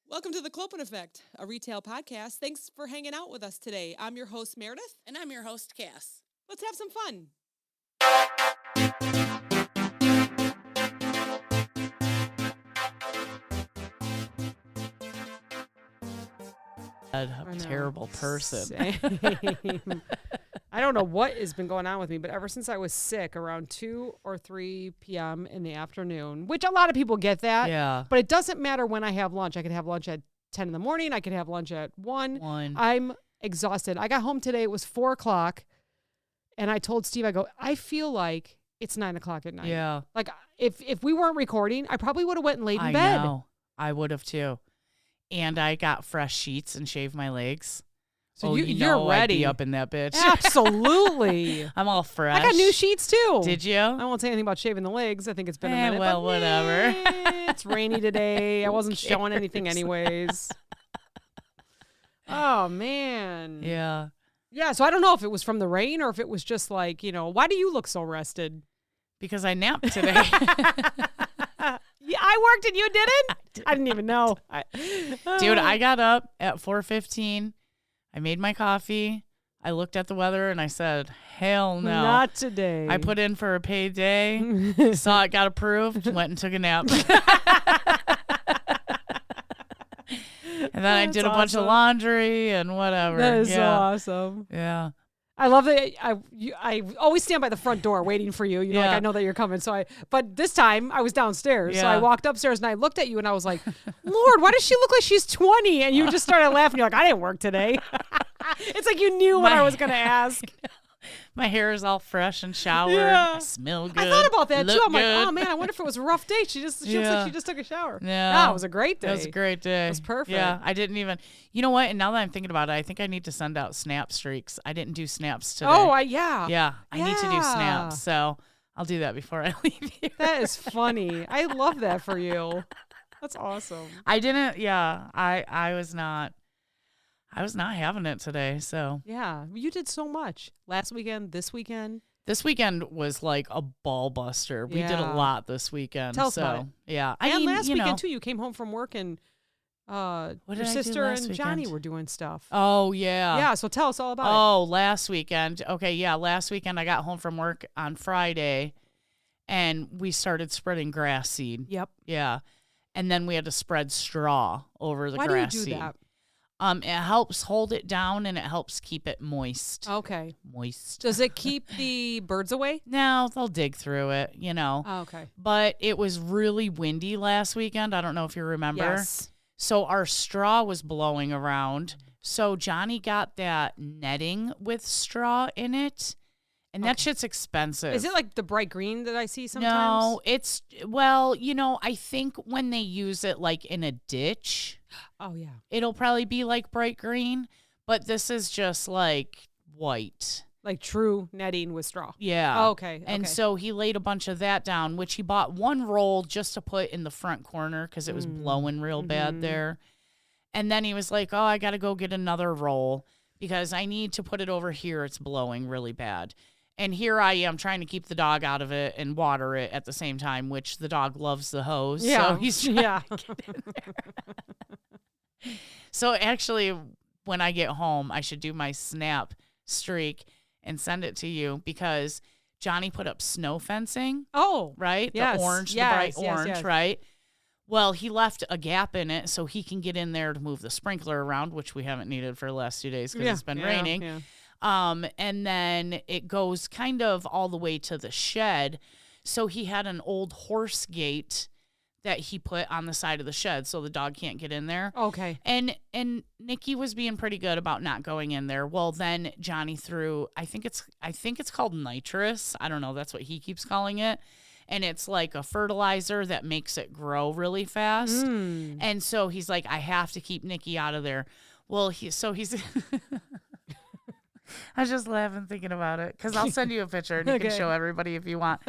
Welcome to the Clopen Effect, a retail podcast. Thanks for hanging out with us today. I'm your host, Meredith. And I'm your host, Cass. Let's have some fun. A terrible person. Same. I don't know what has been going on with me, but ever since I was sick around 2 or 3 p.m. in the afternoon, which a lot of people get that. Yeah. But it doesn't matter when I have lunch. I could have lunch at 10 in the morning. I could have lunch at 1. I'm exhausted. I got home today. It was 4 o'clock. And I told Steve, I go, I feel like it's 9 o'clock at night. Yeah. Like if we weren't recording, I probably would have went and laid in bed. I know. I would have too. And I got fresh sheets and shaved my legs. So you're ready. I'd be up in that bitch. Absolutely. I'm all fresh. I got new sheets too. Did you? I won't say anything about shaving the legs. I think it's been a minute. Well, whatever. It's rainy today. I wasn't showing anything anyways. Oh, man. Yeah. Yeah, so I don't know if it was from the rain or if it was just like, why do you look so rested? Because I napped today. Yeah, I worked and you didn't? I didn't even know. Dude, I got up at 4:15. I made my coffee. I looked at the weather and I said, hell no. Not today. I put in for a paid day, saw it got approved, went and took a nap. And then I did a bunch of laundry and whatever. That is so awesome. Yeah. I love that. I always stand by the front door waiting for you. Like I know that you're coming. But this time I was downstairs. So I walked upstairs and I looked at you and I was like, Lord, why does she look like she's 20? And you just started laughing. You're like, I didn't work today. It's like you knew what I was going to ask. My hair is all fresh and showered. Yeah. I smell good. I thought about that too. I'm good. like, oh man, I wonder if it was a rough day. She looks like she just took a shower. Yeah. It was a great day. It was a great day. It was perfect. Yeah, I didn't even. You know what? And now that I'm thinking about it, I think I need to send out snap streaks. I didn't do snaps today. Oh, yeah. Yeah, I need to do snaps. So I'll do that before I leave here. That is funny. I love that for you. That's awesome. I didn't. Yeah, I was not. I was not having it today. So yeah, you did so much last weekend. This weekend. This weekend was like a ball buster. We did a lot this weekend. Tell us about it. Yeah, And last weekend too. You came home from work and your sister and Johnny were doing stuff. Oh yeah. Yeah. So tell us all about it. Oh, last weekend. Okay, yeah. Last weekend I got home from work on Friday, and we started spreading grass seed. Yep. Yeah, and then we had to spread straw over the grass seed. Why do you do that? It helps hold it down and it helps keep it moist. Okay. Moist. Does it keep the birds away? No, they'll dig through it, Oh, okay. But it was really windy last weekend. I don't know if you remember. Yes. So our straw was blowing around. So Johnny got that netting with straw in it. And that shit's expensive. Is it like the bright green that I see sometimes? No, it's, I think when they use it like in a ditch. Oh, yeah. It'll probably be like bright green, but this is just like white. Like true netting with straw. Yeah. Oh, okay. And so he laid a bunch of that down, which he bought one roll just to put in the front corner because it was blowing real bad there. And then he was like, oh, I got to go get another roll because I need to put it over here. It's blowing really bad. And here I am trying to keep the dog out of it and water it at the same time, which the dog loves the hose. Yeah. So he's trying to get in there. So actually, when I get home, I should do my snap streak and send it to you because Johnny put up snow fencing. Oh. Right? Yes. The orange, yes, the bright yes, orange, yes. right? Well, he left a gap in it so he can get in there to move the sprinkler around, which we haven't needed for the last 2 days because it's been raining. Yeah. And then it goes kind of all the way to the shed. So he had an old horse gate that he put on the side of the shed so the dog can't get in there. Okay. And Nikki was being pretty good about not going in there. Well, then Johnny threw, I think it's called nitrous. I don't know. That's what he keeps calling it. And it's like a fertilizer that makes it grow really fast. And so he's like, I have to keep Nikki out of there. Well, he's I was just laughing thinking about it because I'll send you a picture and you can show everybody if you want.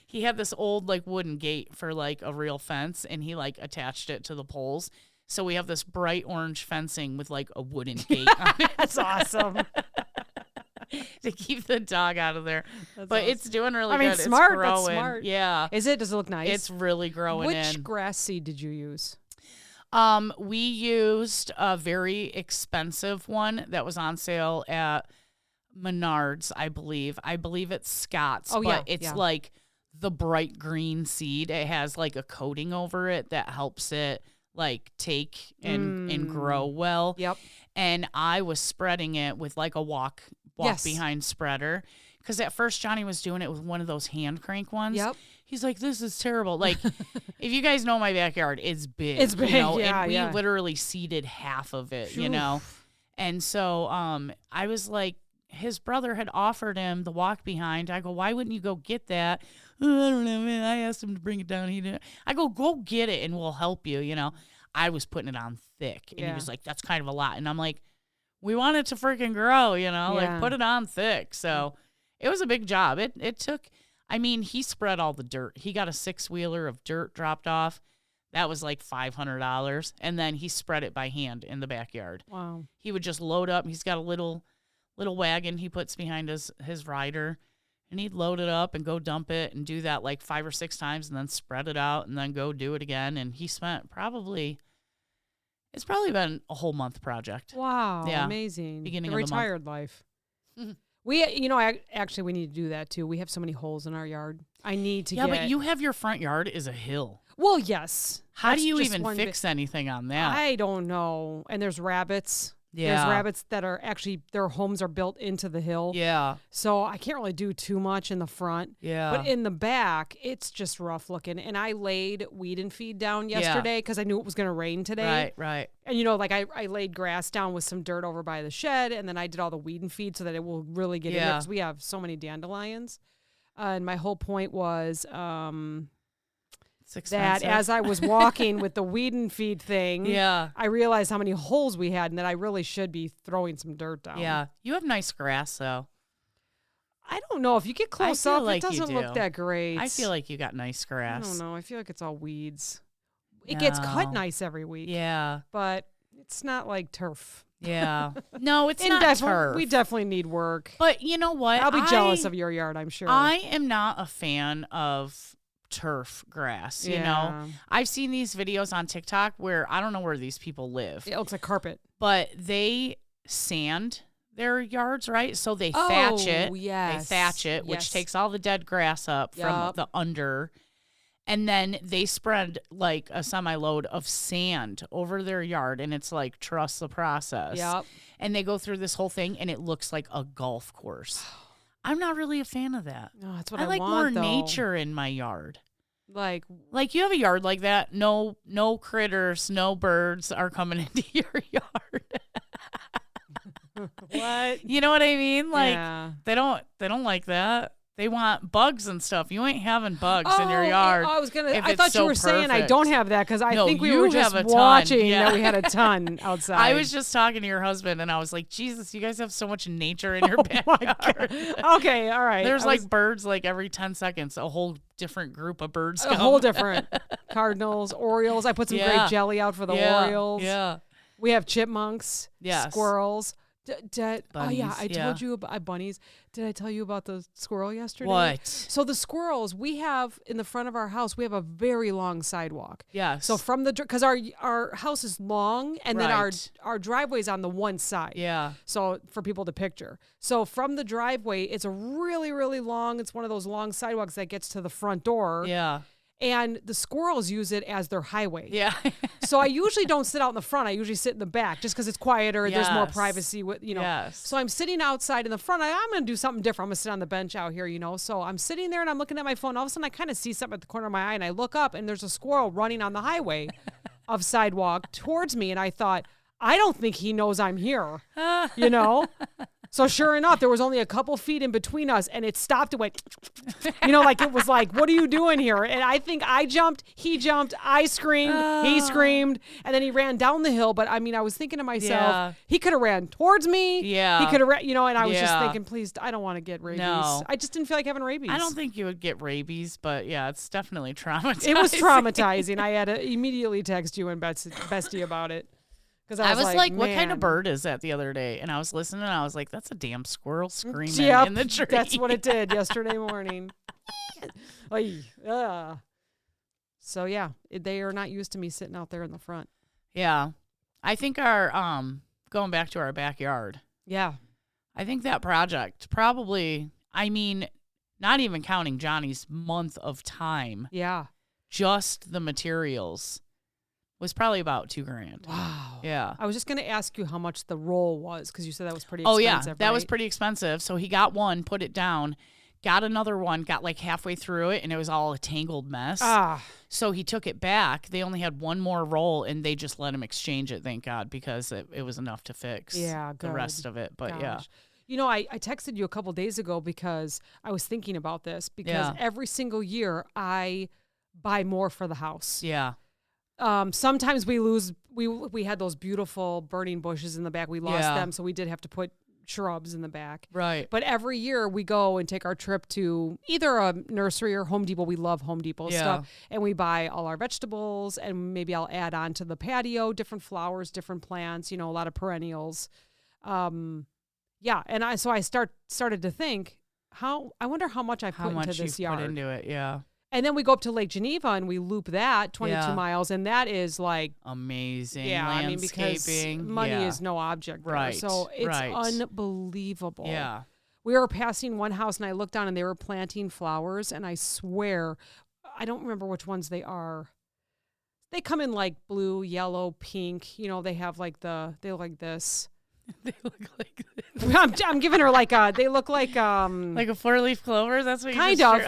He had this old like wooden gate for like a real fence and he like attached it to the poles. So we have this bright orange fencing with like a wooden gate on it. That's awesome. to keep the dog out of there. But awesome. it's doing really I mean, good. smart. It's growing. That's smart. Yeah. Is it? Does it look nice? It's really growing in. Which grass seed did you use? We used a very expensive one that was on sale at Menards, I believe. I believe it's Scott's, but it's like the bright green seed. It has like a coating over it that helps it like take and grow well. Yep. And I was spreading it with like a walk behind spreader. Because at first Johnny was doing it with one of those hand crank ones. Yep. He's like, this is terrible. Like, if you guys know my backyard, it's big. It's big, you know? yeah, And we yeah. literally seeded half of it, you know? And so I was like, his brother had offered him the walk behind. I go, why wouldn't you go get that? Oh, I don't know, man. I asked him to bring it down. He didn't. I go get it and we'll help you, you know? I was putting it on thick. And he was like, that's kind of a lot. And I'm like, we want it to freaking grow, you know? Like, put it on thick. So it was a big job. It took, I mean, he spread all the dirt. He got a 6-wheeler of dirt dropped off. That was like $500. And then he spread it by hand in the backyard. Wow. He would just load up. He's got a little wagon he puts behind his rider. And he'd load it up and go dump it and do that like 5 or 6 times and then spread it out and then go do it again. And he spent it's probably been a whole month project. Wow. Yeah. Amazing. Beginning the of the month. retired life. We, actually, we need to do that too. We have so many holes in our yard. I need to get. Yeah, but you have your front yard is a hill. Well, yes. How That's do you just even one fix anything on that? I don't know. And there's rabbits. Yeah. There's rabbits that are actually, their homes are built into the hill. Yeah. So I can't really do too much in the front. Yeah. But in the back, it's just rough looking. And I laid weed and feed down yesterday because I knew it was going to rain today. Right. And, like I laid grass down with some dirt over by the shed. And then I did all the weed and feed so that it will really get in there because we have so many dandelions. And my whole point was that as I was walking with the weed and feed thing, I realized how many holes we had and that I really should be throwing some dirt down. Yeah. You have nice grass, though. I don't know. If you get close up, like it doesn't look that great. I feel like you got nice grass. I don't know. I feel like it's all weeds. It gets cut nice every week. Yeah. But it's not like turf. Yeah. No, it's not turf. We definitely need work. But you know what? I'll be jealous of your yard, I'm sure. I am not a fan of turf grass, you know? I've seen these videos on TikTok where I don't know where these people live. It looks like carpet. But they sand their yards, right? So they thatch it. Yes. They thatch it, which takes all the dead grass up from the under. And then they spread like a semi-load of sand over their yard, and it's like, trust the process. Yep. And they go through this whole thing, and it looks like a golf course. I'm not really a fan of that. No, that's what I I like want, more though. nature in my yard. Like you have a yard like that. No critters, no birds are coming into your yard. what? You know what I mean? Like they don't like that. They want bugs and stuff. You ain't having bugs in your yard. I thought you were saying I don't have that because I think we you were just have a ton. watching that we had a ton outside. I was just talking to your husband and I was like, Jesus, you guys have so much nature in your backyard. Okay, all right. There's birds like every 10 seconds, a whole different group of birds. A whole different cardinals, Orioles. I put some grape jelly out for the Orioles. Yeah. We have chipmunks, squirrels. Bunnies, I told you about bunnies. Did I tell you about the squirrel yesterday? What? So the squirrels, we have in the front of our house, we have a very long sidewalk. Yes. So from because our house is long and then our driveway's on the one side. Yeah. So for people to picture. So from the driveway, it's a really, really long, it's one of those long sidewalks that gets to the front door. Yeah. And the squirrels use it as their highway. Yeah. So I usually don't sit out in the front. I usually sit in the back just because it's quieter. There's more Yes. privacy. Yes. So I'm sitting outside in the front. I'm going to do something different. I'm going to sit on the bench out here, So I'm sitting there and I'm looking at my phone. All of a sudden, I kind of see something at the corner of my eye. And I look up and there's a squirrel running on the highway of sidewalk towards me. And I thought, I don't think he knows I'm here, So sure enough, there was only a couple feet in between us, and it stopped and went, like it was like, what are you doing here? And I think I jumped, he jumped, I screamed, he screamed, and then he ran down the hill. But I mean, I was thinking to myself, he could have ran towards me. Yeah. He could have ran, and I was just thinking, please, I don't want to get rabies. No. I just didn't feel like having rabies. I don't think you would get rabies, but yeah, it's definitely traumatizing. It was traumatizing. I had to immediately text you and Bestie about it. Because I was like, what kind man. of bird is that the other day? And I was listening and I was like, that's a damn squirrel screaming Yep, in the tree. that's what it did yesterday morning. Oy, So yeah, they are not used to me sitting out there in the front. Yeah. I think our, going back to our backyard. Yeah. I think that project probably, I mean, not even counting Johnny's month of time, Yeah. just the materials was probably about $2,000. Wow. Yeah. I was just going to ask you how much the roll was because you said that was pretty Oh, expensive. yeah. That was right? pretty expensive. So he got one, put it down, got another one, got like halfway through it, and it was all a tangled mess. So he took it back. They only had one more roll, and they just let him exchange it, thank God, because it was enough to fix the rest of it. But yeah. You know, I texted you a couple days ago because I was thinking about this because every single year I buy more for the house. Yeah. Sometimes we lose. We had those beautiful burning bushes in the back. We lost them, so we did have to put shrubs in the back. Right. But every year we go and take our trip to either a nursery or Home Depot. We love Home Depot stuff. And we buy all our vegetables, and maybe I'll add on to the patio different flowers, different plants, you know, a lot of perennials. Yeah, and I started to think, I wonder how much I put into this yard. Put into it, yeah. And then we go up to Lake Geneva and we loop that 22 miles, and that is like amazing. Yeah, I mean, landscaping. because money is no object there. Right. So it's unbelievable. Yeah. We were passing one house and I looked down and they were planting flowers, and I swear, I don't remember which ones they are. They come in like blue, yellow, pink. You know, they have like they look like this. They look like this. I'm giving her like they look like a 4-leaf clover. That's what you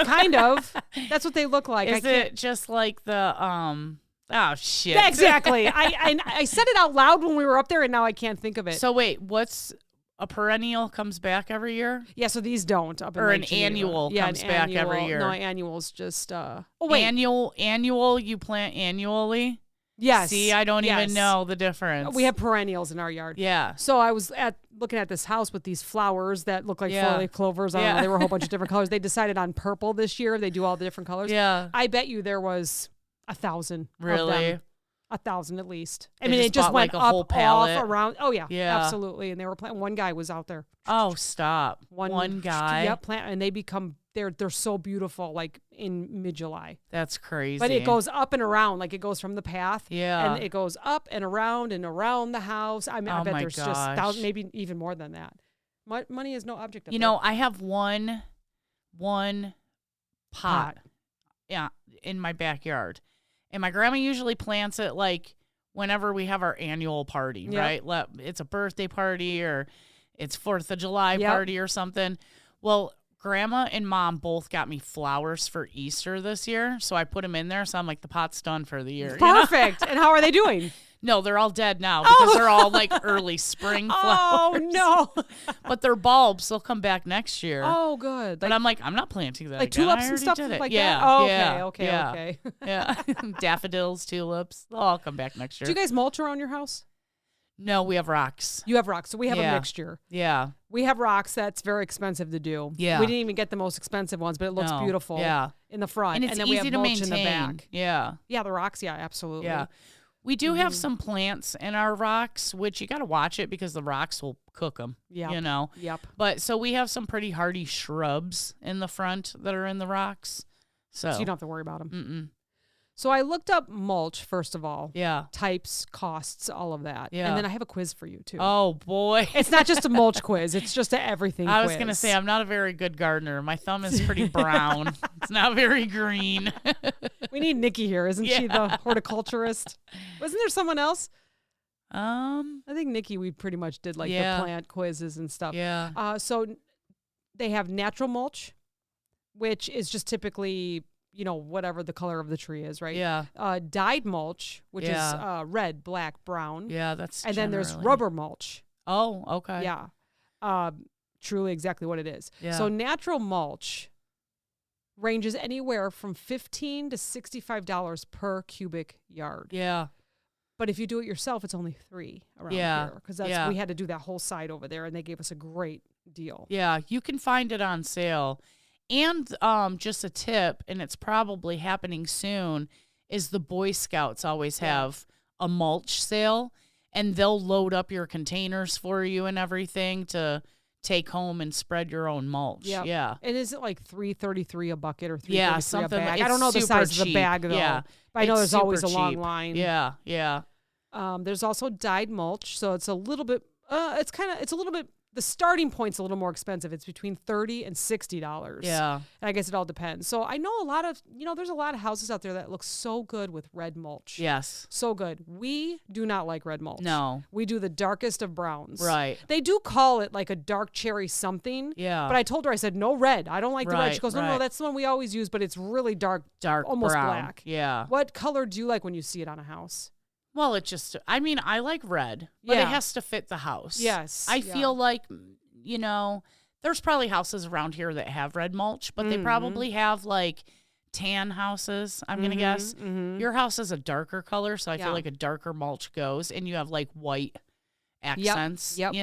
kind of. That's what they look like. Is it just like the Oh shit! Yeah, exactly. I said it out loud when we were up there, and now I can't think of it. So wait, what's a perennial comes back every year? Yeah, so these don't. Up in or Lake an Geneva. annual comes back every year. No, annual's just. Oh wait, annual. You plant annually. Yes. See, I don't even know the difference. We have perennials in our yard. Yeah. So I was looking at this house with these flowers that look like 4-leaf clovers. I don't know. They were a whole bunch of different colors. They decided on purple this year. They do all the different colors. Yeah. I bet you there was 1,000. Really? Of them. 1,000 at least. I They mean, it just went like a whole up, pallet. off, around. Oh yeah, Yeah. absolutely. And they were planting. One guy was out there. Oh, stop. One guy. Yep, and they become they're so beautiful, like in mid-July. That's crazy. But it goes up and around, like it goes from the path. Yeah. And it goes up and around the house. I mean, I bet there's just 1,000, maybe even more than that. Money is no object. You know, I have one pot. Yeah, in my backyard. And my grandma usually plants it like whenever we have our annual party, right? It's a birthday party or it's 4th of July party or something. Well, Grandma and Mom both got me flowers for Easter this year, so I put them in there. So I'm like, the pot's done for the year. Perfect. And how are they doing? No, they're all dead now because they're all like early spring flowers. Oh, no. But they're bulbs. They'll come back next year. Oh, good. But I'm like, I'm not planting that like again. tulips and stuff did it. like yeah, that? Oh, yeah, okay. yeah. Yeah. Daffodils, tulips. They'll all come back next year. Do you guys mulch around your house? No, we have rocks. You have rocks. So we have a mixture. Yeah. We have rocks that's very expensive to do. Yeah. We didn't even get the most expensive ones, but it looks beautiful in the front. And it's then easy we have to mulch maintain. in the back. Yeah. Yeah, the rocks, absolutely. Yeah. We do have some plants in our rocks, which you got to watch it because the rocks will cook them, you know? Yep. But so we have some pretty hardy shrubs in the front that are in the rocks. So you don't have to worry about them. Mm-mm. So I looked up mulch, first of all. Yeah. Types, costs, all of that. Yeah. And then I have a quiz for you, too. Oh, boy. It's not just a mulch quiz. It's just a everything quiz. I was going to say, I'm not a very good gardener. My thumb is pretty brown. It's not very green. We need Nikki here. Isn't she the horticulturist? Wasn't there someone else? I think Nikki, we pretty much did like the plant quizzes and stuff. Yeah. So they have natural mulch, which is just typically, you know, whatever the color of the tree is, right? Yeah. Dyed mulch, which is red, black, brown. Yeah, that's And then there's rubber mulch. Oh, okay. Yeah. Truly exactly what it is. Yeah. So natural mulch ranges anywhere from $15 to $65 per cubic yard. Yeah. But if you do it yourself, it's only $3 around here. Because we had to do that whole side over there, and they gave us a great deal. Yeah, you can find it on sale. And just a tip, and it's probably happening soon, is the Boy Scouts always have a mulch sale. and they'll load up your containers for you and everything to take home and spread your own mulch. Yep. Yeah. And is it like $3.33 a bucket or $3.33 something a bag? like- I don't know the it's size super of the bag though. Yeah. But I know It's there's always a super long cheap. line. Yeah. Yeah. There's also dyed mulch, so it's a little bit. It's a little bit. The starting point's a little more expensive. It's between $30 and $60. Yeah. And I guess it all depends. So I know a lot of, there's a lot of houses out there that look so good with red mulch. Yes. So good. We do not like red mulch. No. We do the darkest of browns. Right. They do call it like a dark cherry something. Yeah. But I told her, I said, no red. I don't like the red. Right, She goes, no, right. that's the one we always use, but it's really dark, almost brown. black. Yeah. What color do you like when you see it on a house? Well, I like red, but Yeah. it has to fit the house. Yes. I Yeah. feel like, there's probably houses around here that have red mulch, but they probably have like tan houses, I'm going to guess. Your house is a darker color, so I feel like a darker mulch goes, and you have like white accents, Yep.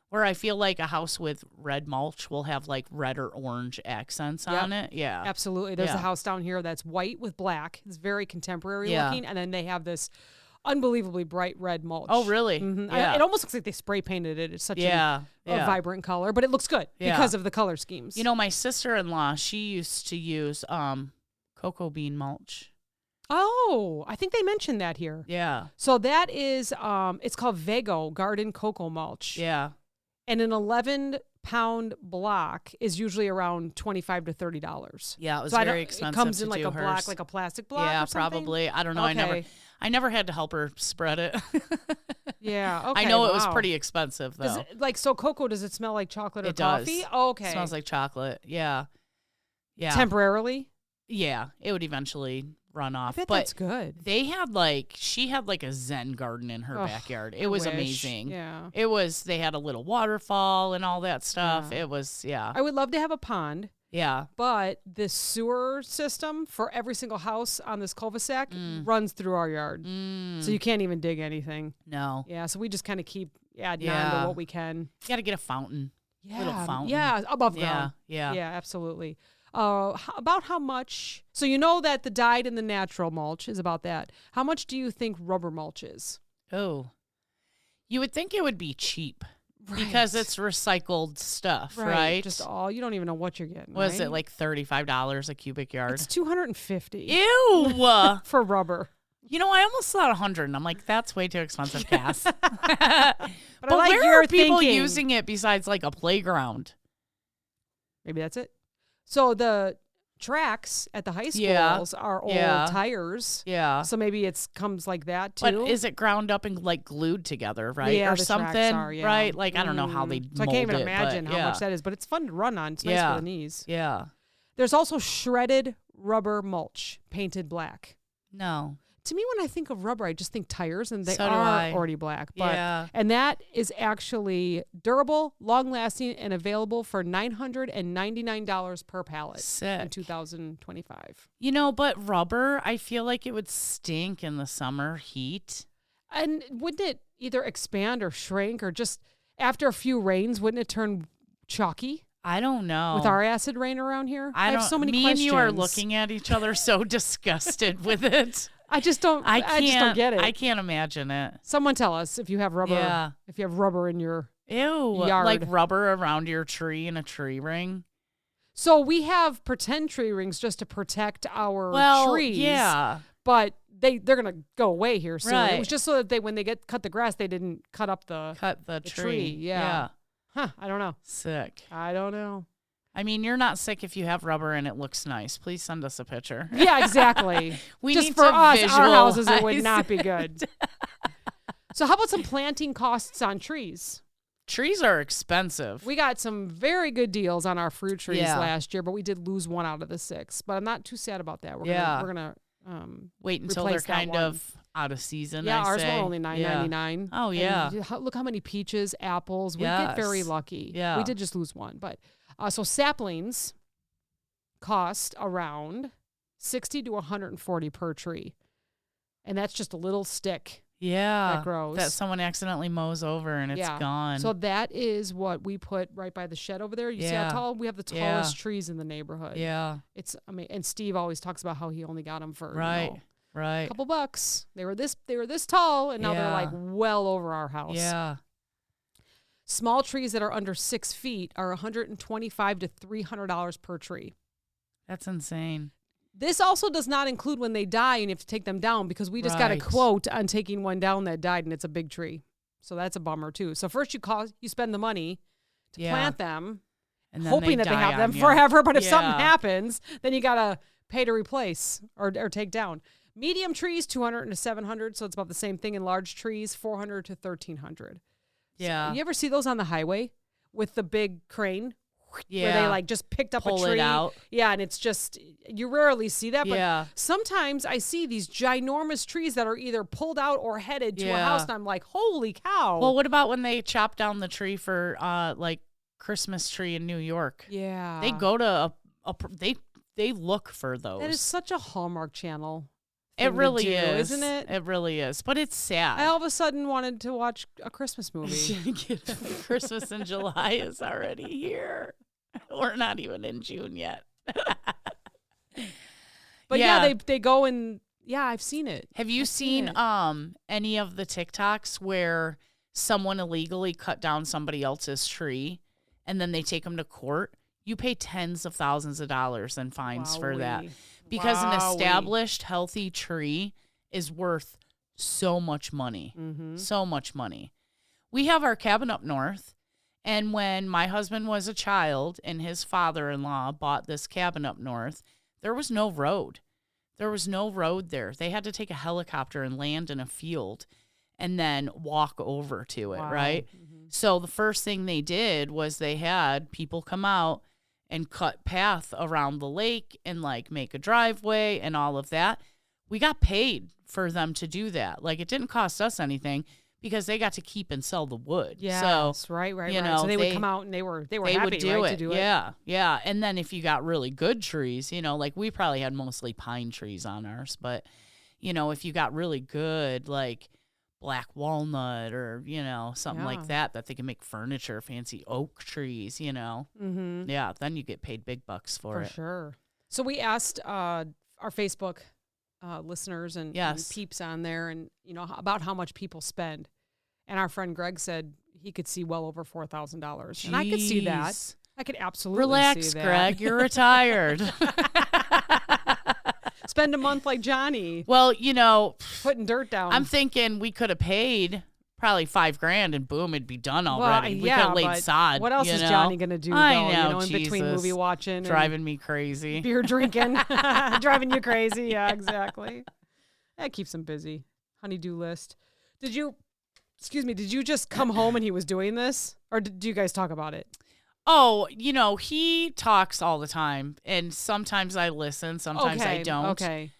where I feel like a house with red mulch will have like red or orange accents on it. Yeah. Absolutely. There's Yeah. a house down here that's white with black. It's very contemporary Yeah. looking. And then they have this unbelievably bright red mulch. Oh, really? Yeah. It almost looks like they spray painted it. It's such Yeah. a vibrant color, but it looks good Yeah. because of the color schemes. My sister-in-law, she used to use cocoa bean mulch. Oh, I think they mentioned that here. Yeah. So that is, it's called Vago Garden Cocoa Mulch. Yeah. And an 11-pound block is usually around $25 to $30. Yeah, it was So very expensive. It comes in to like do a block, hers. like a plastic block. Yeah, or something? probably. I don't know. Okay. I never had to help her spread it. Yeah. Okay. I know it was wow. pretty expensive though. Does it, so cocoa, does it smell like chocolate or It does. coffee? Oh, okay. It smells like chocolate. Yeah. Yeah. Temporarily? Yeah. It would eventually run I off. bet but that's good. she had like a Zen garden in her Ugh, backyard. I It was wish. amazing. Yeah. They had a little waterfall and all that stuff. Yeah. It was, yeah. I would love to have a pond, Yeah. but the sewer system for every single house on this cul-de-sac runs through our yard. So you can't even dig anything. No. Yeah, so we just kind of keep adding on Yeah. to what we can. You got to get a fountain. Yeah. Little fountain. Yeah, above Yeah. ground. Yeah. Yeah, absolutely. About how much? So you know that the dyed and the natural mulch is about that. How much do you think rubber mulch is? Oh. You would think it would be cheap because Right. it's recycled stuff, right? Just you don't even know what you're getting. Was right? it like $35 a cubic yard? It's $250 Ew. for rubber. I almost thought 100, and I'm like, that's way too expensive, Cass. but I like where your are people thinking. using it besides like a playground? Maybe that's it. So the tracks at the high Yeah. schools are old Yeah. tires. Yeah. So maybe it comes like that too. But is it ground up and like glued together, right? Yeah, or the tracks something, are, yeah. right? Like I don't know how they So I mold can't even it, imagine but how yeah. much that is, but it's fun to run on. It's nice Yeah. for the knees. Yeah. There's also shredded rubber mulch, painted black. No. To me, when I think of rubber, I just think tires, and they So do are I. already black. But, Yeah. And that is actually durable, long-lasting, and available for $999 per pallet in Sick. 2025. But rubber, I feel like it would stink in the summer heat. And wouldn't it either expand or shrink, or just after a few rains, wouldn't it turn chalky? I don't know. With our acid rain around here? I have so many me questions. and you are looking at each other so disgusted with it. I just don't get it. I can't imagine it. Someone tell us if you have rubber. Yeah. If you have rubber in your Ew. yard. Like rubber around your tree in a tree ring. So we have pretend tree rings just to protect our trees. Yeah. But they're gonna go away here soon. Right. It was just so that when they cut the grass, they didn't cut up the tree. Yeah. Huh. I don't know. Sick. I don't know. I mean, you're not sick if you have rubber and it looks nice. Please send us a picture. Yeah, exactly. We just need for to us, our houses, it would visualize not be good. So how about some planting costs on trees? Trees are expensive. We got some very good deals on our fruit trees Yeah. last year, but we did lose one out of the 6. But I'm not too sad about that. We're gonna wait until they're replace that kind one. of out of season. Yeah, I ours say. were only $9.99. Oh, yeah. Look how many peaches, apples. We get very Yes. lucky. Yeah. We did just lose one, but so saplings cost around $60 to $140 per tree, and that's just a little stick. Yeah. That grows. That someone accidentally mows over and it's gone. So that is what we put right by the shed over there. You see how Yeah. tall? We have the tallest trees in the neighborhood. yeah. And Steve always talks about how he only got them for Right. Right. Couple bucks. They were this tall, and now they're like well over our house. Yeah. Small trees that are under 6 feet are $125 to $300 per tree. That's insane. This also does not include when they die and you have to take them down, because we just got a quote on taking one down that died, and it's a big tree. So that's a bummer too. So first you spend the money to plant them, and hoping that they have them forever. But if something happens, then you got to pay to replace or take down. Medium trees, $200 to $700. So it's about the same thing. In large trees, $400 to $1,300. Yeah. So you ever see those on the highway with the big crane? Yeah. Where they like just picked up Pull a tree. it out. Yeah, and it's just, you rarely see that. But Yeah. sometimes I see these ginormous trees that are either pulled out or headed to a house, and I'm like, holy cow. Well, what about when they chop down the tree for like Christmas tree in New York? Yeah. They go to they look for those. That is such a Hallmark Channel. It really is, isn't it? It really is, but it's sad. I all of a sudden wanted to watch a Christmas movie. Christmas in July is already here. We're not even in June yet. But they go and I've seen it. Have you seen any of the TikToks where someone illegally cut down somebody else's tree and then they take them to court? You pay tens of thousands of dollars in fines for that. Because an established, healthy tree is worth so much money. Mm-hmm. So much money. We have our cabin up north, and when my husband was a child and his father-in-law bought this cabin up north, there was no road. There was no road there. They had to take a helicopter and land in a field and then walk over to it, right? Mm-hmm. So the first thing they did was they had people come out and cut path around the lake and like make a driveway and all of that. We got paid for them to do that. Like, it didn't cost us anything because they got to keep and sell the wood. Yeah, so, right. You know, so they would come out and they were happy, would do right, it. to do it. Yeah. And then if you got really good trees, you know, like we probably had mostly pine trees on ours, but you know, if you got really good, like black walnut or, you know, something like that they can make furniture, fancy oak trees, you know. Mm-hmm. Yeah, then you get paid big bucks for it. For sure. So we asked our Facebook listeners and peeps on there, and, you know, about how much people spend. And our friend Greg said he could see well over $4,000. And I could see that. I could absolutely see that. Greg. You're retired. Spend a month like Johnny. Well, you know, putting dirt down. I'm thinking we could have paid probably $5,000 and boom, it'd be done already. We could have laid sod. What else is Johnny gonna do? I know, you know, in between movie watching, driving me crazy, beer drinking, driving you crazy. Yeah, exactly. That keeps him busy. Honey-do list. Did you just come home and he was doing this, or did you guys talk about it? Oh, you know, he talks all the time, and sometimes I listen, sometimes I don't. Okay.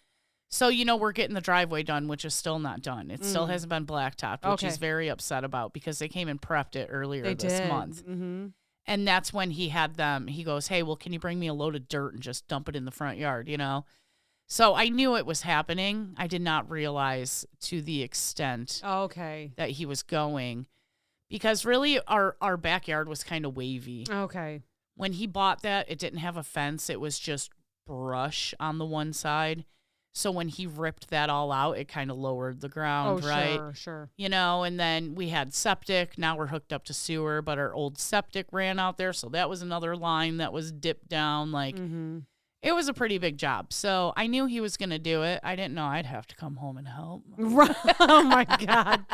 So, you know, we're getting the driveway done, which is still not done. It still hasn't been blacktopped, which he's very upset about because they came and prepped it earlier this month. Mm-hmm. And that's when he had them. He goes, hey, well, can you bring me a load of dirt and just dump it in the front yard, you know? So I knew it was happening. I did not realize to the extent that he was going. Because really, our backyard was kind of wavy. Okay. When he bought that, it didn't have a fence. It was just brush on the one side. So when he ripped that all out, it kind of lowered the ground, right? Sure. You know, and then we had septic. Now we're hooked up to sewer, but our old septic ran out there. So that was another line that was dipped down. Like, it was a pretty big job. So I knew he was going to do it. I didn't know I'd have to come home and help. Oh, my God.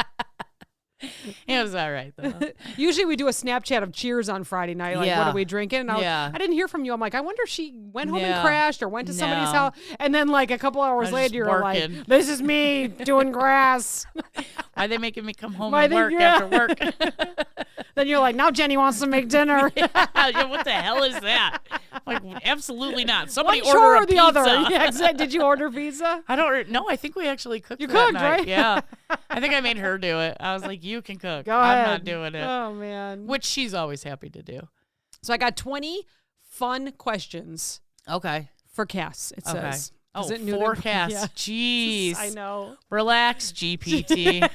It was all right, though. Usually we do a Snapchat of Cheers on Friday night. Like, what are we drinking? And I didn't hear from you. I'm like, I wonder if she went home and crashed or went to somebody's house. And then, like, a couple hours later, you're like, this is me doing grass. Why are they making me come home and work after work? Then you're like, now Jenny wants to make dinner. What the hell is that? Like, absolutely not. Somebody order order a pizza. The other. Yeah, exactly. Did you order pizza? I don't know. I think we actually cooked. You that cooked, night. right? Yeah. I think I made her do it. I was like, you can cook. Go ahead. I'm not doing it. Oh, man. Which she's always happy to do. So I got 20 fun questions. Okay. For Cass, it says. Oh, for Cass. Yeah. Jeez. I know. Relax, GPT.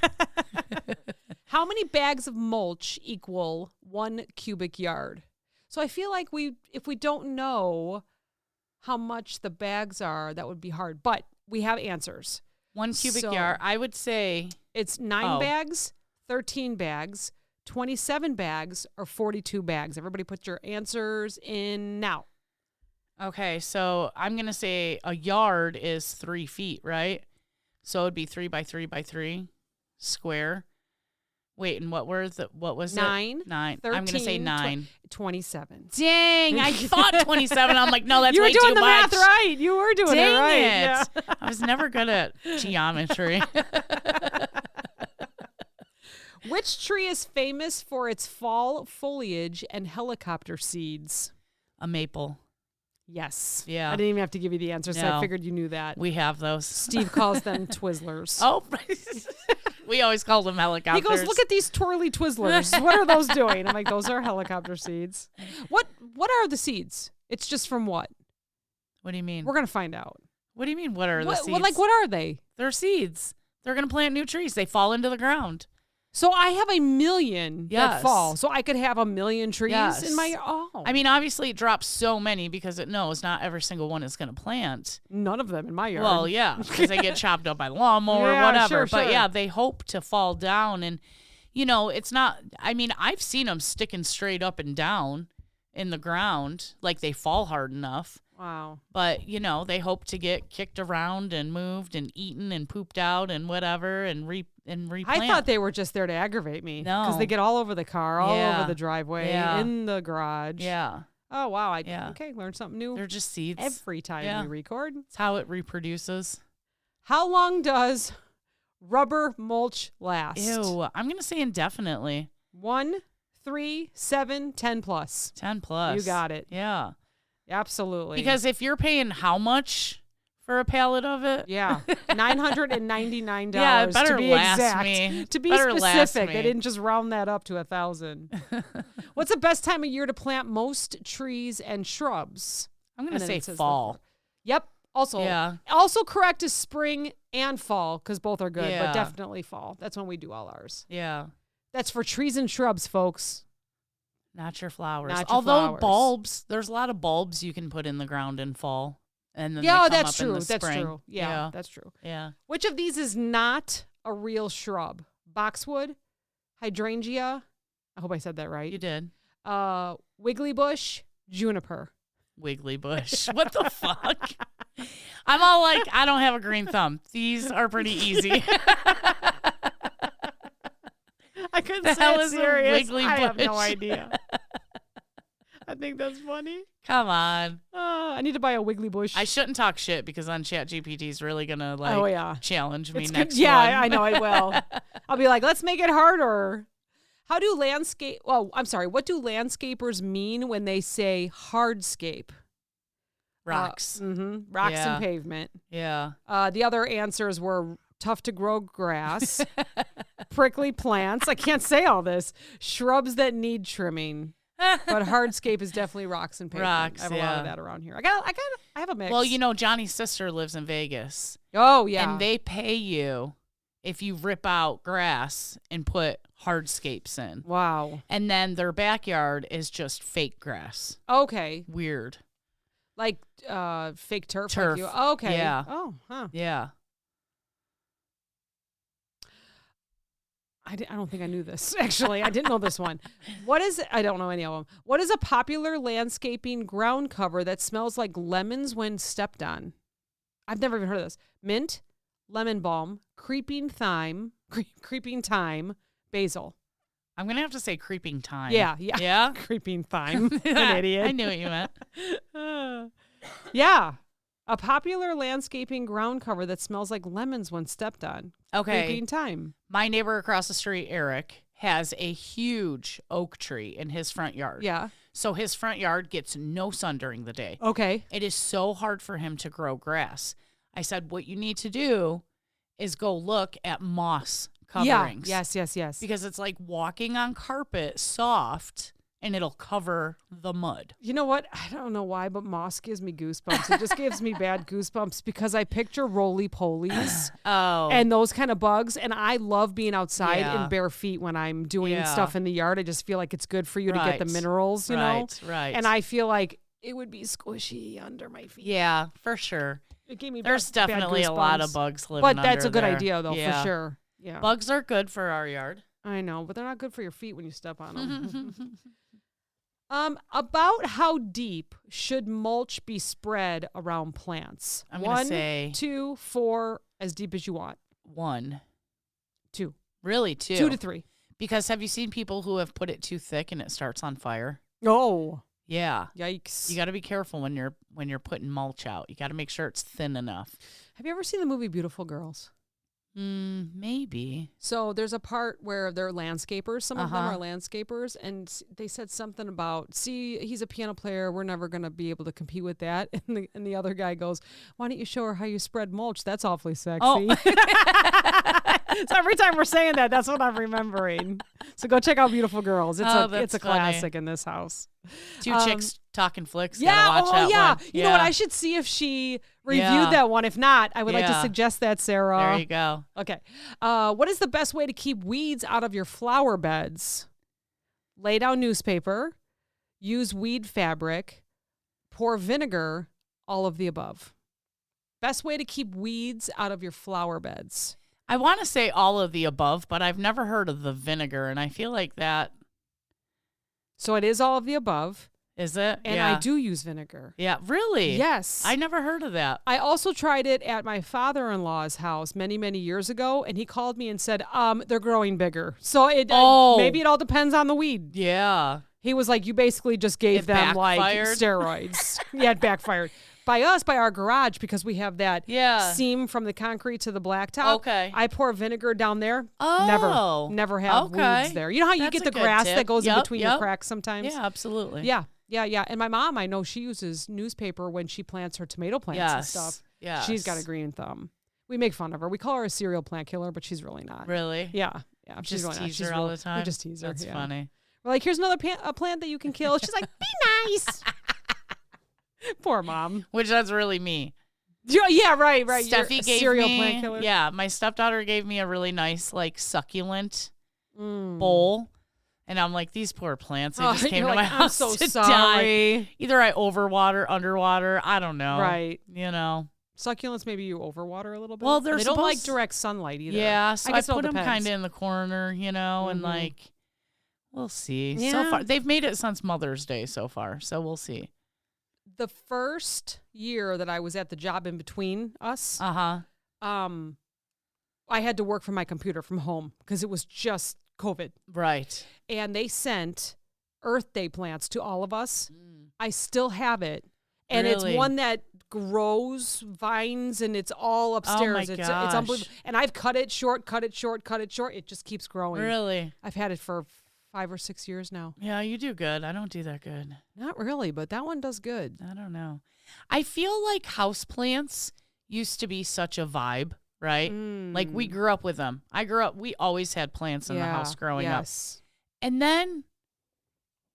How many bags of mulch equal 1 cubic yard? So I feel like if we don't know how much the bags are, that would be hard. But we have answers. 1 cubic yard. I would say it's 9 bags, 13 bags, 27 bags, or 42 bags. Everybody put your answers in now. Okay, so I'm going to say a yard is 3 feet, right? So it would be 3 by 3 by 3 square. Wait, and what was 9, it? 9. 13, I'm going to say 9. 27. Dang, I thought 27. I'm like, no, that's you were way too doing the much. math right. You were doing Dang it right. it. Yeah. I was never good at geometry. Which tree is famous for its fall foliage and helicopter seeds? A maple. Yes. Yeah. I didn't even have to give you the answer, so I figured you knew that. We have those. Steve calls them Twizzlers. Oh, we always call them helicopters. He goes, look at these twirly Twizzlers. What are those doing? I'm like, those are helicopter seeds. What are the seeds? It's just from what? What do you mean? We're going to find out. What do you mean, what are the seeds? What are they? They're seeds. They're going to plant new trees. They fall into the ground. So I have a million that Yes. fall. So I could have a million trees in my... Oh. I mean, obviously it drops so many because it knows not every single one is going to plant. None of them in my yard. Well, yeah, because they get chopped up by the lawnmower or whatever. But yeah, they hope to fall down. And, it's not... I mean, I've seen them sticking straight up and down in the ground. Like they fall hard enough. Wow. But, they hope to get kicked around and moved and eaten and pooped out and whatever and replant. I thought they were just there to aggravate me. No. Because they get all over the car, all over the driveway, Yeah. in the garage. Yeah. Oh, wow. Yeah. Okay, learned something new They're just seeds. every time we record. It's how it reproduces. How long does rubber mulch last? Ew. I'm going to say indefinitely. 1, 3, 7, 10 plus. 10 plus. You got it. Yeah. Absolutely. Because if you're paying how much for a pallet of it? Yeah, $999. Yeah, it better to be last exact. me. To be Better last specific, me. they didn't just round that up to 1,000. What's the best time of year to plant most trees and shrubs? I'm going to And then say it says fall. Yep. Also, also correct is spring and fall because both are good, but definitely fall. That's when we do all ours. Yeah. That's for trees and shrubs, folks. Not your flowers. Not your Although flowers. bulbs, there's a lot of bulbs you can put in the ground in fall. And then they Yeah, come that's up in true. the That's spring. true. Yeah, that's true. Yeah. Which of these is not a real shrub? Boxwood, hydrangea. I hope I said that right. You did. WigglyBush, juniper. WigglyBush. What the fuck? I'm all like, I don't have a green thumb. These are pretty easy. I couldn't The say hell it is a serious. I have no WigglyBush? idea. I think that's funny. Come on. I need to buy a WigglyBush. I shouldn't talk shit because on ChatGPT is really going to challenge me It's next good. Yeah, one. I know it will. I'll be like, let's make it harder. What do landscapers mean when they say hardscape? Rocks. Rocks Yeah. and pavement. Yeah. The other answers were tough to grow grass, prickly plants. I can't say all this. Shrubs that need trimming. But hardscape is definitely rocks and pavement. Rocks, I have a lot of that around here. I have a mix. Well, Johnny's sister lives in Vegas. Oh, yeah. And they pay you if you rip out grass and put hardscapes in. Wow. And then their backyard is just fake grass. Okay. Weird. Like fake turf. Turf. Like you. Okay. Yeah. Oh, huh. Yeah. I don't think I knew this. Actually, I didn't know this one. I don't know any of them. What is a popular landscaping ground cover that smells like lemons when stepped on? I've never even heard of this. Mint, lemon balm, creeping thyme, basil. I'm going to have to say creeping thyme. Yeah. Yeah? Creeping thyme. An idiot. I knew what you meant. Yeah. A popular landscaping ground cover that smells like lemons when stepped on. Okay. Creeping thyme. My neighbor across the street, Eric, has a huge oak tree in his front yard. Yeah. So his front yard gets no sun during the day. Okay. It is so hard for him to grow grass. I said, what you need to do is go look at moss coverings. Yeah. Yes. Because it's like walking on carpet, soft, and it'll cover the mud. You know what? I don't know why, but moss gives me goosebumps. It just gives me bad goosebumps because I picture roly-polies and those kind of bugs. And I love being outside in bare feet when I'm doing stuff in the yard. I just feel like it's good for you to get the minerals, you know? Right. And I feel like it would be squishy under my feet. Yeah, for sure. It gave me There's bad definitely a lot of goosebumps. bugs living But that's under a good there. idea, though, Yeah. for sure. Yeah. Bugs are good for our yard. I know, but they're not good for your feet when you step on them. About how deep should mulch be spread around plants? I'm going to 1, say 2, 4, as deep as you want. 1. 2. Really, 2. 2 to 3. Because have you seen people who have put it too thick and it starts on fire? Oh. Yeah. Yikes. You got to be careful when you're putting mulch out. You got to make sure it's thin enough. Have you ever seen the movie Beautiful Girls? Maybe. So there's a part where they're landscapers. Some of them Uh-huh. are landscapers. And they said something about, see, he's a piano player. We're never going to be able to compete with that. And the other guy goes, why don't you show her how you spread mulch? That's awfully sexy. Oh. So every time we're saying that, that's what I'm remembering. So go check out Beautiful Girls. It's Oh, it's that's a funny. classic in this house. 2 chicks talking flicks. Yeah, Gotta watch that yeah. one. You know what? I should see if she reviewed Yeah. that one. If not, I would like to Yeah. suggest that, Sarah. There you go. Okay. What is the best way to keep weeds out of your flower beds? Lay down newspaper, use weed fabric, pour vinegar, all of the above. Best way to keep weeds out of your flower beds. I want to say all of the above, but I've never heard of the vinegar, and I feel like that So it is all of the above, is it. and yeah. I do use vinegar. Yeah, really. Yes. I never heard of that. I also tried it at my father-in-law's house many, many years ago, and he called me and said, they're growing bigger. So maybe it all depends on the weed. Yeah. He was like, you basically just gave It them like backfired? steroids. Yeah, it backfired. By our garage, because we have that Yeah. seam from the concrete to the blacktop. Okay. I pour vinegar down there. Oh. Never have Okay. weeds there. You know how you That's get a the good grass tip. that goes in Yep, between yep. your cracks sometimes? Yeah, absolutely. Yeah. And my mom, I know she uses newspaper when she plants her tomato plants and Yes. stuff. Yeah. She's got a green thumb. We make fun of her. We call her a serial plant killer, but she's really not. Really? Yeah. She's Just really not. tease She's her all really- the time. We just tease her. That's yeah. funny. We're like, here's another a plant that you can kill. She's like, be nice. Poor mom. Which that's really me. Yeah, right. You're Steffi a gave serial me, plant killer. yeah, my stepdaughter gave me a really nice like succulent Mm. bowl, and I'm like, these poor plants. They Oh, just came you're to like, my I'm house so to sorry. die. Either I overwater, underwater. I don't know. Right. You know. Succulents, maybe you overwater a little bit. Well, they're they don't like supposed- direct sunlight either. Yeah, so I guess it all put them depends. kind of in the corner, you know, and Mhm. like, we'll see. So Yeah. far, they've made it since Mother's Day so far, so we'll see. The first year that I was at the job in between us, Uh-huh. I had to work from my computer from home because it was just COVID. Right. And they sent Earth Day plants to all of us. I still have it. And Really? it's one that grows vines and it's all upstairs. my It's gosh. unbelievable. And I've cut it short. It just keeps growing. Really? I've had it for 5 or 6 years now. Yeah, you do good. I don't do that good. Not really, but that one does good. I don't know. I feel like houseplants used to be such a vibe, right? Like we grew up with them. We always had plants in the house growing up. Yes. And then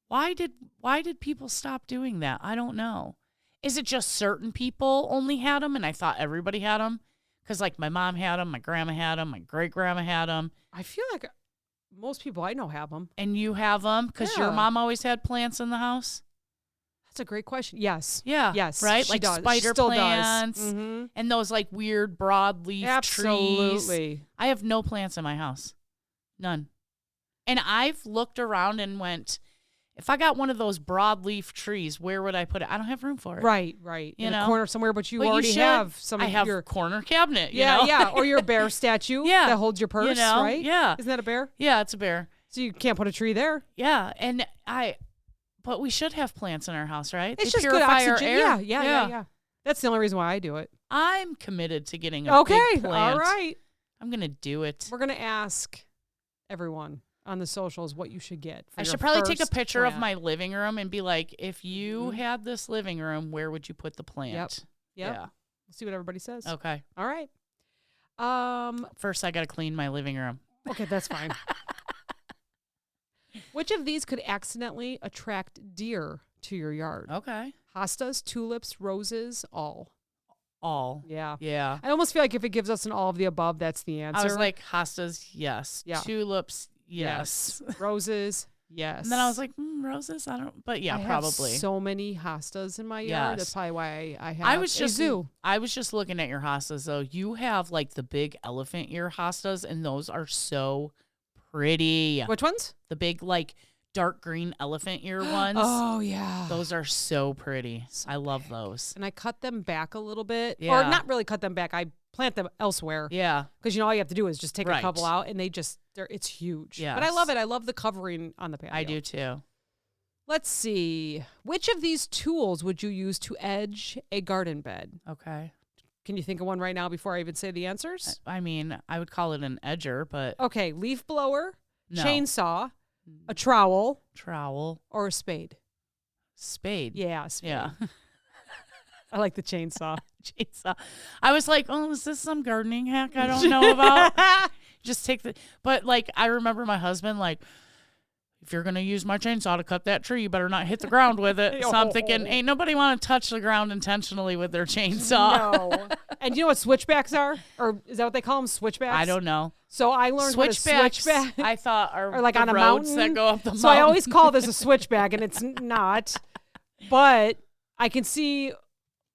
why did people stop doing that? I don't know. Is it just certain people only had them and I thought everybody had them? Because like my mom had them, my grandma had them, my great-grandma had them. I feel like most people I know have them. And you have them because your Yeah. mom always had plants in the house? That's a great question. Yes. Yeah. Yes. Right? She Like does. She spider still plants does. Mhm. and those like weird broadleaf trees. Absolutely. I have no plants in my house. None. And I've looked around and went, if I got one of those broadleaf trees, where would I put it? I don't have room for it. Right. You in know? a corner somewhere, but you But already should. have some I of have your corner cabinet. yeah, you know? yeah, or your bear statue Yeah. that holds your purse, You know? right? Yeah. Isn't that a bear? Yeah, it's a bear. So you can't put a tree there. Yeah. And but we should have plants in our house, right? It's They just good purify our oxygen. air. Yeah. That's the only reason why I do it. I'm committed to getting a Okay. big plant. All right. I'm going to do it. We're gonna ask everyone on the socials what you should get. For I your should probably take a first picture of plant. my living room and be like, if you had this living room, where would you put the plant? Yep. Yeah. We'll see what everybody says. Okay. All right. First, I got to clean my living room. Okay, that's fine. Which of these could accidentally attract deer to your yard? Okay. Hostas, tulips, roses, all. All. Yeah. Yeah. I almost feel like if it gives us an all of the above, that's the answer. I was like, hostas, yes. Yeah. Tulips, yes. Roses, yes. And then I was like, some roses? I don't, but yeah, I probably. have so many hostas in my yard. That's probably why I have a zoo. I was just looking at your hostas though. You have like the big elephant ear hostas, and those are so pretty. Which ones? The big like dark green elephant ear ones. Oh yeah, those are so pretty. I love those. And I cut them back a little bit, Yeah. or not really cut them back. I plant them elsewhere. Yeah, because all you have to do is just take a couple out, and it's huge. Yeah, but I love it. I love the covering on the patio. I do too. Let's see. Which of these tools would you use to edge a garden bed? Okay. Can you think of one right now before I even say the answers? I mean, I would call it an edger, but okay, leaf blower, no. chainsaw, a trowel, or a spade. Spade. Yeah, spade. Yeah. I like the chainsaw. Chainsaw. I was like, oh, is this some gardening hack I don't know about? Just take but like, I remember my husband like, if you're going to use my chainsaw to cut that tree, you better not hit the ground with it. So I'm thinking, ain't nobody want to touch the ground intentionally with their chainsaw. No. And you know what switchbacks are? Or is that what they call them? Switchbacks? I don't know. So I learned what a switchback I thought are like the on a roads mountain that go up the mountain. So I always call this a switchback, and it's not. But I can see.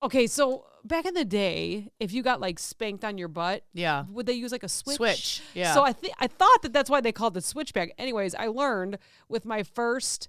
Okay, so back in the day, if you got like spanked on your butt, yeah, would they use like a switch? Yeah. So I thought that's why they called it switchback. Anyways, I learned with my first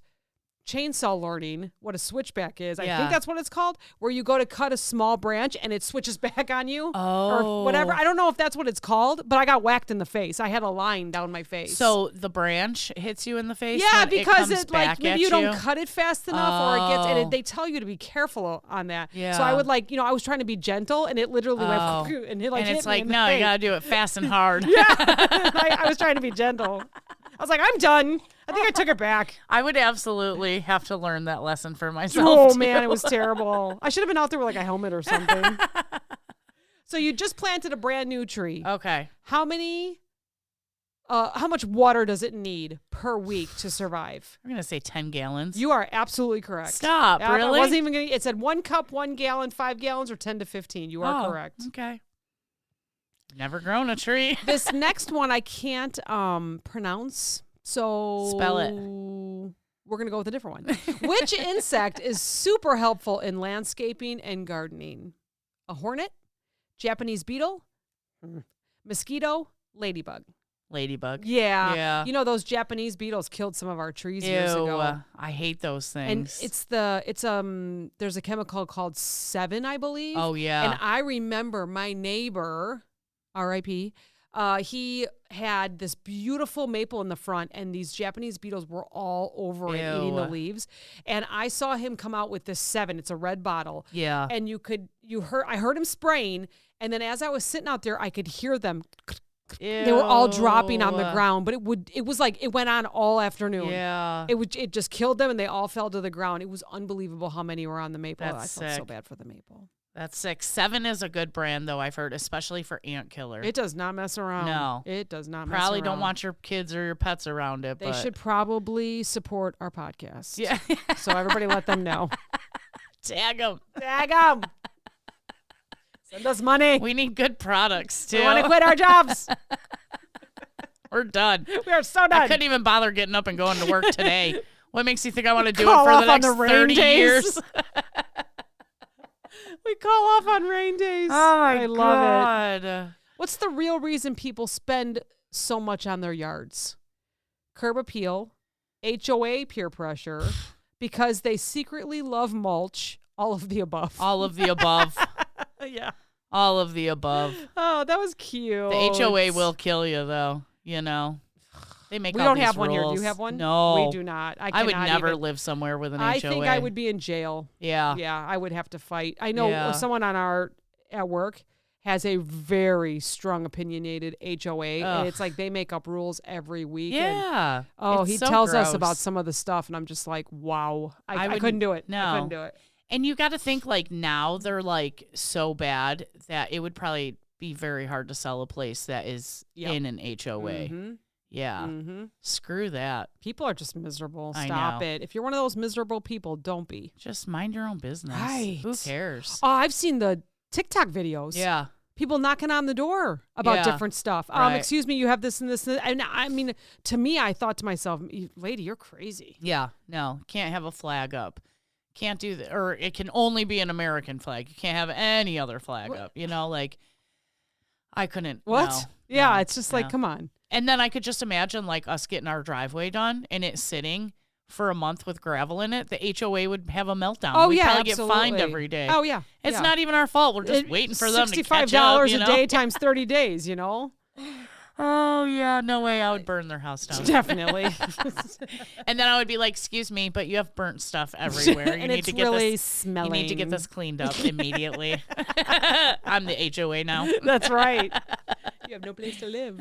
chainsaw learning what a switchback is. I think that's what it's called, where you go to cut a small branch and it switches back on you or whatever. I don't know if that's what it's called, but I got whacked in the face. I had a line down my face. So the branch hits you in the face? Yeah, when because it like maybe you don't cut it fast enough or it gets, and they tell you to be careful on that. Yeah. So I would like, I was trying to be gentle and it literally went and it like and hit it's me like, in the no, face. you got to do it fast and hard. Yeah. I was trying to be gentle. I was like, I'm done. I think I took it back. I would absolutely have to learn that lesson for myself. Oh, too. man, it was terrible. I should have been out there with like a helmet or something. So you just planted a brand new tree. Okay. How much water does it need per week to survive? I'm going to say 10 gallons. You are absolutely correct. Stop, really? I wasn't even going to, it said 1 cup, 1 gallon, 5 gallons, or 10 to 15. You are correct. Okay. Never grown a tree. This next one I can't pronounce. So spell it. We're going to go with a different one. Which insect is super helpful in landscaping and gardening? A hornet, Japanese beetle, mosquito, ladybug. Ladybug. Yeah. Yeah. You know, those Japanese beetles killed some of our trees years ago. I hate those things. And there's a chemical called 7, I believe. Oh, yeah. And I remember my neighbor, R.I.P., he had this beautiful maple in the front, and these Japanese beetles were all over it, eating the leaves. And I saw him come out with this 7. It's a red bottle. Yeah. And I heard him spraying, and then as I was sitting out there, I could hear them. Ew. They were all dropping on the ground, but it was like it went on all afternoon. Yeah. It just killed them, and they all fell to the ground. It was unbelievable how many were on the maple. That's I felt sick. so bad for the maple. That's sick. 7 is a good brand, though, I've heard, especially for ant killer. It does not mess around. No. It does not mess around. Probably don't want your kids or your pets around it. They should probably support our podcast. Yeah. So everybody let them know. Tag them. Tag them. Send us money. We need good products, too. We want to quit our jobs. We're done. We are so done. I couldn't even bother getting up and going to work today. What makes you think I want to do it Call for off the on next the rain 30 days. years? We call off on rain days. Oh, my I God. love it. What's the real reason people spend so much on their yards? Curb appeal, HOA peer pressure, because they secretly love mulch, all of the above. All of the above. Yeah. All of the above. Oh, that was cute. The HOA will kill you, though. You know, they make We all don't these have one here. Do rules. you have one? No. We do not. I would never live somewhere with an HOA. I think I would be in jail. Yeah. Yeah, I would have to fight. I know someone at work has a very strong opinionated HOA. Ugh. And it's like they make up rules every week. Yeah. And, It's he so tells us gross. about some of the stuff, and I'm just like, wow. I would- couldn't do it. no. I couldn't do it. And you got to think like now they're like so bad that it would probably be very hard to sell a place that is in an HOA. Mm-hmm. Yeah. Mm-hmm. Screw that. People are just miserable. I Stop know. it. If you're one of those miserable people, don't be. Just mind your own business. Right. Who cares? Oh, I've seen the TikTok videos. Yeah. people knocking on the door about different stuff. Right. Excuse me, you have this and this. And I mean, to me, I thought to myself, lady, you're crazy. Yeah, no, can't have a flag up. Can't do that. Or it can only be an American flag. You can't have any other flag up. You know, like, I couldn't. What? No, yeah, no, it's just like, come on. And then I could just imagine, like, us getting our driveway done and it sitting for a month with gravel in it. The HOA would have a meltdown. Oh, We'd yeah, probably absolutely. get fined every day. Oh, yeah. It's not even our fault. We're just waiting for them to catch up. $65 a day times 30 days, you know? Oh, yeah. No way. I would burn their house down. Definitely. And then I would be like, excuse me, but you have burnt stuff everywhere. You and need it's to get really this, smelling. You need to get this cleaned up immediately. I'm the HOA now. That's right. You have no place to live.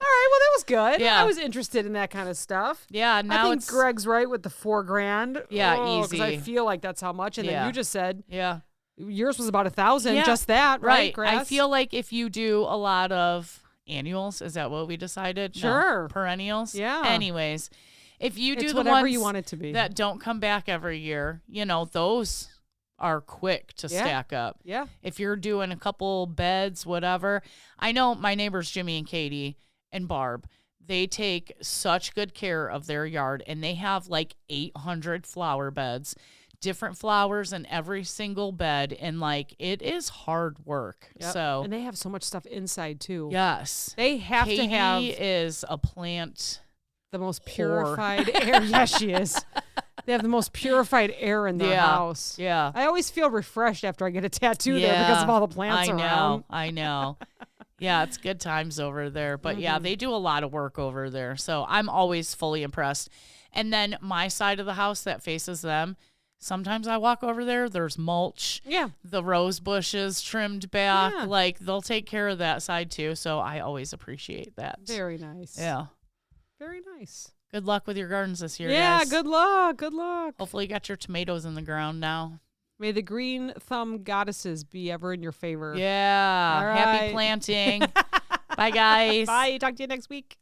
All right, well, that was good. Yeah. I was interested in that kind of stuff. Yeah, now I think it's Greg's right with the $4,000. Yeah, easy. Because I feel like that's how much. And then you just said yours was about 1,000. Yeah. Just that, right? Grass? I feel like if you do a lot of annuals, is that what we decided? Sure. No, perennials. Yeah. Anyways, if you do it's the whatever ones you want it to be that don't come back every year, you know, those are quick to stack up. Yeah. If you're doing a couple beds, whatever. I know my neighbors Jimmy and Katie and Barb. They take such good care of their yard, and they have like 800 flower beds, different flowers in every single bed, and like it is hard work. Yep. So and they have so much stuff inside too. yes, They have Katie to have is a plant. the most purified air. Yes, she is. They have the most purified air in their house. Yeah. I always feel refreshed after I get a tattoo there because of all the plants around. I know. Yeah, it's good times over there. But yeah, they do a lot of work over there. So I'm always fully impressed. And then my side of the house that faces them, sometimes I walk over there, there's mulch. Yeah. The rose bushes trimmed back. Yeah. Like they'll take care of that side too. So I always appreciate that. Very nice. Yeah. Very nice. Good luck with your gardens this year, yeah, guys. good luck. Good luck. Hopefully you got your tomatoes in the ground now. May the green thumb goddesses be ever in your favor. Yeah. All right. Happy planting. Bye, guys. Bye. Talk to you next week.